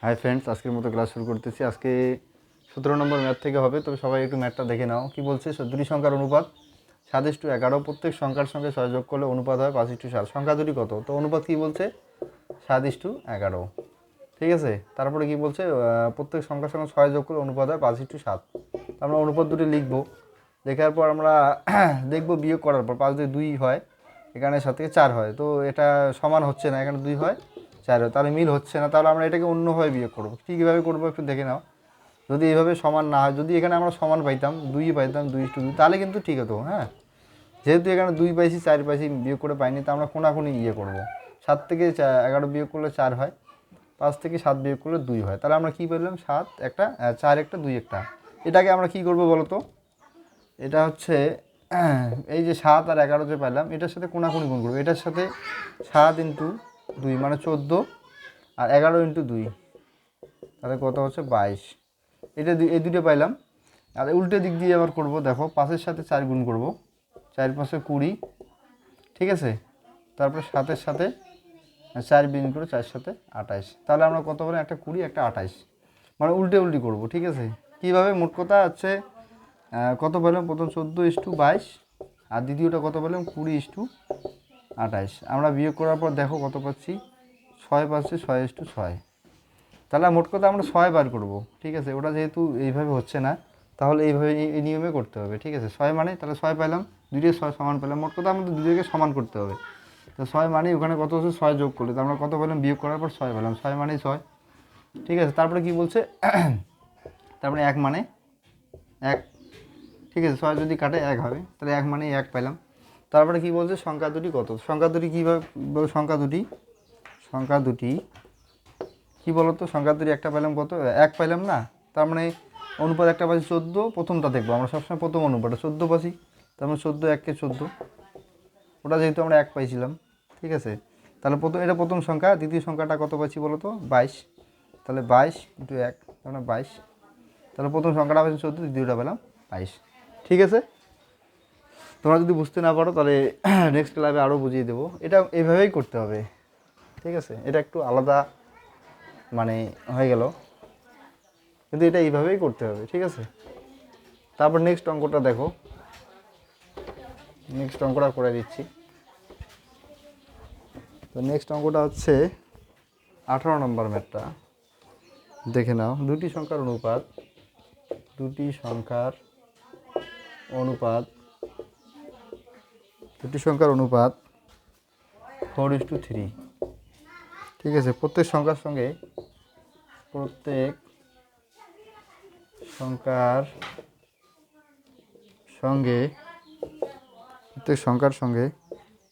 Hi friends, আজকের মতো class শুরু করতেছি। আজকে 17 নম্বর ম্যাথ থেকে হবে, তবে সবাই একটু ম্যাথটা দেখে নাও। কি বলছে? দুটি সংখ্যার অনুপাত 7:11। প্রত্যেক সংখ্যার সঙ্গে 6 যোগ করলে অনুপাত হয় 5:7। সংখ্যা দুটি কত? তো অনুপাত কি বলছে? 7:11। ঠিক আছে। তারপরে কি বলছে? প্রত্যেক সংখ্যার সঙ্গে 6 যোগ করলে অনুপাত হয় 5:7। আমরা অনুপাত দুটি লিখবো। লেখার পর আমরা দেখব বিয়োগ করার পর 5 দিয়ে 2 হয়, এখানে 7 থেকে 4 হয়। তো এটা সমান হচ্ছে না, এখানে 2 হয় 4 হয়, তাহলে মিল হচ্ছে না। তাহলে আমরা এটাকে অন্যভাবে বিয়োগ করবো। কীভাবে করবো একটু দেখে নাও। যদি এইভাবে সমান না হয়, যদি এখানে আমরা সমান পাইতাম, 2 পাইতাম, 2:2, তাহলে কিন্তু ঠিক হতো। হ্যাঁ, যেহেতু এখানে 2 পাইছি, 4 পাইছি, বিয়োগ করে পাইনি, তা আমরা কোনাকুনি করবো। 7 থেকে 11 বিয়োগ করলে 4 হয়, 5 থেকে 7 বিয়োগ করলে 2 হয়। তাহলে আমরা কী পেলাম? 7 একটা, 4 একটা, 2 একটা। এটাকে আমরা কি করবো বলো তো? এটা হচ্ছে এই যে 7 আর 11 যে পেলাম, এটার সাথে কোনাকুনি গুণ করবো। এটার সাথে 7 ইন্টু 2 মানে 14, আর 11 ইন্টু 2 তাহলে কত হচ্ছে? 22। এই দুটো পাইলাম। আর উল্টো দিক দিয়ে আবার করবো। দেখো, 5-এর সাথে 4 গুণ করবো, 4 5-এ 20। ঠিক আছে। তারপরে 7-এর সাথে 4 বিয়োগ করে 4 সাথে 28। তাহলে আমরা কত বলে? একটা 20, একটা 28, মানে উল্টি করবো। ঠিক আছে। কীভাবে? মোট কথা হচ্ছে কত পেলাম? প্রথম 14:22, আর দ্বিতীয়টা কত পেলাম? 20:28। আমরা বিয়োগ করার পর দেখো কত পাচ্ছি? 6 পাচ্ছি, 6:6। তাহলে মোট কথা আমরা 6 বার করবো। ঠিক আছে। ওটা যেহেতু এইভাবে হচ্ছে না, তাহলে এইভাবে এই নিয়মে করতে হবে। ঠিক আছে। 6 মানে তাহলে 6 পেলাম, দুইটাই 6 সমান পেলাম। মোট কথা আমাদের দুটোকে সমান করতে হবে। তো 6 মানে ওখানে কত হচ্ছে? 6 যোগ করলে তো আমরা কত পেলাম? বিয়োগ করার পর 6 পেলাম। 6 মানেই 6। ঠিক আছে। তারপরে কি বলছে? তারপরে 1 মানে 1। ঠিক আছে। 6 যদি কাটে 1 হবে, তাহলে 1 মানে 1 পেলাম। তারপরে কি বলছে? সংখ্যা দুটি কত? সংখ্যা দুটি কীভাবে? সংখ্যা দুটি কী বলো তো? সংখ্যা দুটি একটা পেলাম কত? 1 পেলাম না? তার মানে অনুপাত একটা পাচ্ছি 14। প্রথমটা দেখবো আমরা সবসময়, প্রথম অনুপাতটা 14 পাচ্ছি। তার মানে 14 1 কে 14, ওটা যেহেতু আমরা 1 পাইছিলাম। ঠিক আছে। তাহলে এটা প্রথম সংখ্যা। দ্বিতীয় সংখ্যাটা কত পাচ্ছি বলো তো? 22। তাহলে 22 ইন্টু 1, তার মানে 22। তাহলে প্রথম সংখ্যাটা পাচ্ছি 14, দ্বিতীয়টা পেলাম 22। ঠিক আছে। তোমরা যদি বুঝতে না পারো, তাহলে নেক্সট ক্লাবে আরও বুঝিয়ে দেবো। এটা এইভাবেই করতে হবে। ঠিক আছে। এটা একটু আলাদা মানে হয়ে গেল, কিন্তু এটা এইভাবেই করতে হবে। ঠিক আছে। তারপর নেক্সট অঙ্কটা দেখো। নেক্সট অঙ্কটা করে দিচ্ছি। তো নেক্সট অঙ্কটা হচ্ছে 18 নম্বর ম্যাথটা দেখে নাও। দুটি সংখ্যার অনুপাত 4:3। ঠিক আছে। প্রত্যেক সংখ্যার সঙ্গে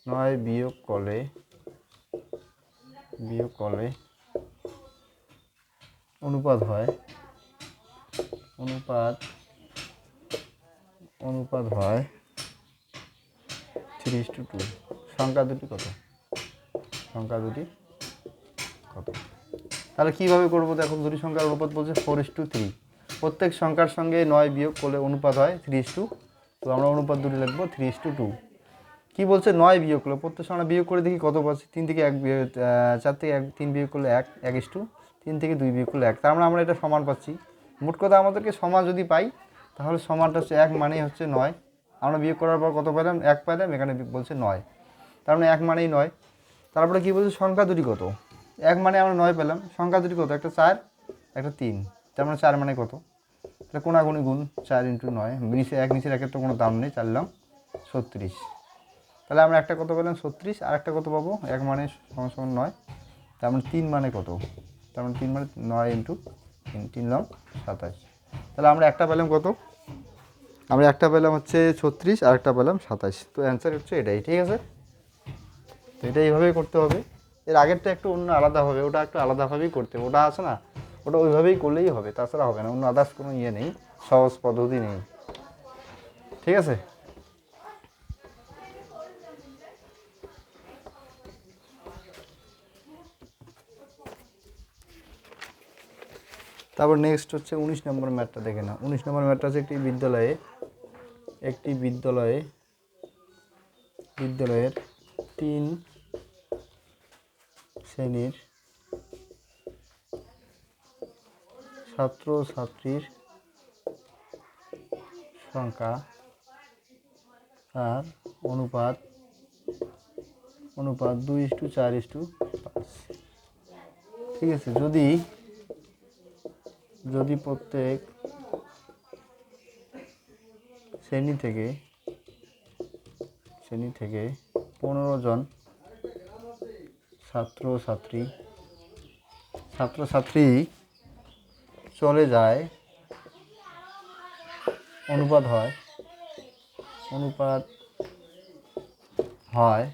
9 বিয়োগ করলে অনুপাত হয় 3:2। সংখ্যা দুটি কত? তাহলে কীভাবে করবো? দেখো, দুটি সংখ্যার অনুপাত বলছে 4:3। প্রত্যেক সংখ্যার সঙ্গে 9 বিয়োগ করলে অনুপাত হয় 3:2। তো আমরা অনুপাত দুটি লিখবো 3:2। কী বলছে? 9 বিয়োগ করলে প্রত্যেক সংখ্যা বিয়োগ করে দেখি কত পাচ্ছি। 3 থেকে 1 4 থেকে 3 বিয়োগ করলে 1:3 থেকে 2 বিয়োগ করলে 1। তার মানে আমরা এটা সমান পাচ্ছি। মোট কথা আমাদেরকে সমান যদি পাই, তাহলে সমানটা হচ্ছে 1 মানেই হচ্ছে 9। আমরা বিয়োগ করার পর কত পেলাম? 1 পেলাম, এখানে বলছে 9। তার মানে 1 মানেই 9। তারপরে কী বলছে? সংখ্যা দুটি কত? 1 মানে আমরা 9 পেলাম। সংখ্যা দুটি কত? একটা 4, একটা 3। তার মানে 4 মানে কত? তাহলে কোনাকুনি গুণ 4 ইন্টু 9, নিচে 1, নিচের 1-এর তো কোনো দাম নেই, 4 লাম 36। তাহলে আমরা একটা কত পেলাম? 36। আর একটা কত পাবো? 1 মানে সমান 9। তার মানে 3 মানে কত? তার মানে 3 মানে 9 ইন্টু 3 লাম 27। তাহলে আমরা একটা পেলাম কত? আমরা একটা পেলাম হচ্ছে 36, আর একটা পেলাম 27। তো অ্যান্সার হচ্ছে এটাই। ঠিক আছে। তো এটা এইভাবেই করতে হবে। এর আগেরটা একটু অন্য আলাদা হবে, ওটা একটু আলাদাভাবেই করতে হবে। ওটা আছে না, ওটা ওইভাবেই করলেই হবে, তাছাড়া হবে না। অন্য আদার্স কোনো নেই, সহজ পদ্ধতি নেই। ঠিক আছে। তারপর নেক্সট হচ্ছে 19 নম্বর ম্যাথটা দেখে না। 19 নম্বর ম্যাথটা হচ্ছে একটি বিদ্যালয়ের 3 শ্রেণীর ছাত্র ছাত্রীর সংখ্যা আর অনুপাত 2:4:5। ঠিক আছে, যদি যদি প্রত্যেক শ্রেণী থেকে 15 জন ছাত্রছাত্রী চলে যায়, অনুপাত হয়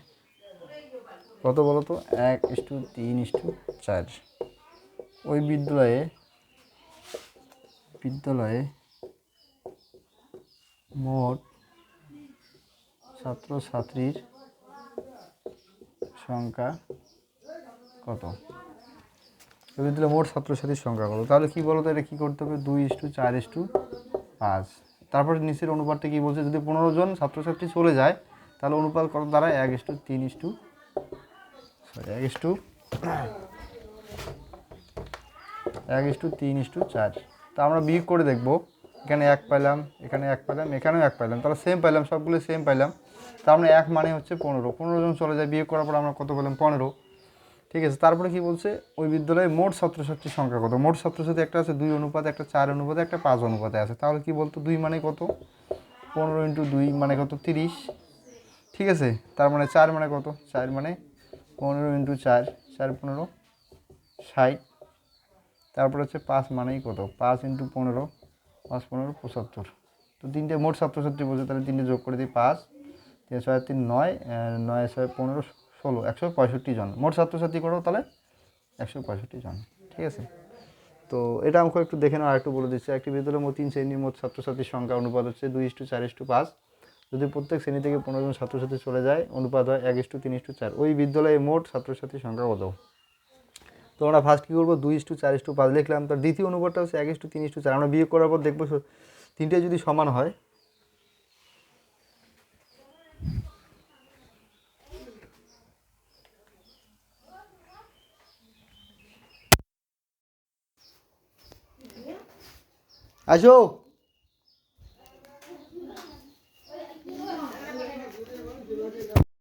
কত বলো তো? 1:3:4। ওই বিদ্যালয়ে মোট ছাত্রছাত্রীর সংখ্যা কত? বিদ্যালয়ে মোট ছাত্রছাত্রীর সংখ্যা কত? তাহলে কি বলো তো, এটা কী করতে হবে? 2:4:5। তারপরে নিচের অনুপাতটা কী বলছে? যদি 15 জন ছাত্রছাত্রী চলে যায় তাহলে অনুপাত কত দাঁড়ায়? 1:3:4। তা আমরা বিয়োগ করে দেখব। এখানে 1 পাইলাম, এখানে 1 পাইলাম, এখানেও 1 পাইলাম, তাহলে সেম পাইলাম, সবগুলো সেম পাইলাম। তা আমরা 1 মানে হচ্ছে 15 জন চলে যায়, বিয়োগ করার পর আমরা কত পেলাম? 15। ঠিক আছে, তারপরে কি বলছে? ওই বিদ্যালয়ে মোট ছাত্রছাত্রীর সংখ্যা কত? মোট ছাত্রছাত্রী একটা আছে 2 অনুপাতে, একটা 4 অনুপাতে, একটা 5 অনুপাতে আছে। তাহলে কি বলতো? 2 মানে কত? 15 × 2 মানে কত? 30। ঠিক আছে, তার মানে 4 মানে কত? 4 মানে 15 × 4, 4 15 60। তারপরে হচ্ছে 5 মানেই কত? 5 × 15, 5 15 75। তো তিনটে মোট ছাত্রছাত্রী বলছে, তাহলে তিনটে যোগ করে দিই। 5 3 6 3 9, 9 6 15 16, 165 জন মোট ছাত্রছাত্রী করো, তাহলে 165 জন। ঠিক আছে, তো এটা আমাকে একটু দেখে নাও। আর একটু বলে দিচ্ছে, একটি বিদ্যালয়ের মোট 3 শ্রেণীর মোট ছাত্রছাত্রীর সংখ্যা অনুপাত হচ্ছে 2:4:5। যদি প্রত্যেক শ্রেণী থেকে 15 জন ছাত্রছাত্রী চলে যায়, অনুপাত হয় 1:3:4। ওই বিদ্যালয়ে মোট ছাত্রছাত্রীর সংখ্যা কত? তো আমরা ফার্স্ট কী করবো? 2:4:5 লিখলাম। তার দ্বিতীয় অনুপাতটা হচ্ছে 1:3:4। আমরা বিয়োগ করার পর দেখবো তিনটে যদি সমান হয়, আসো।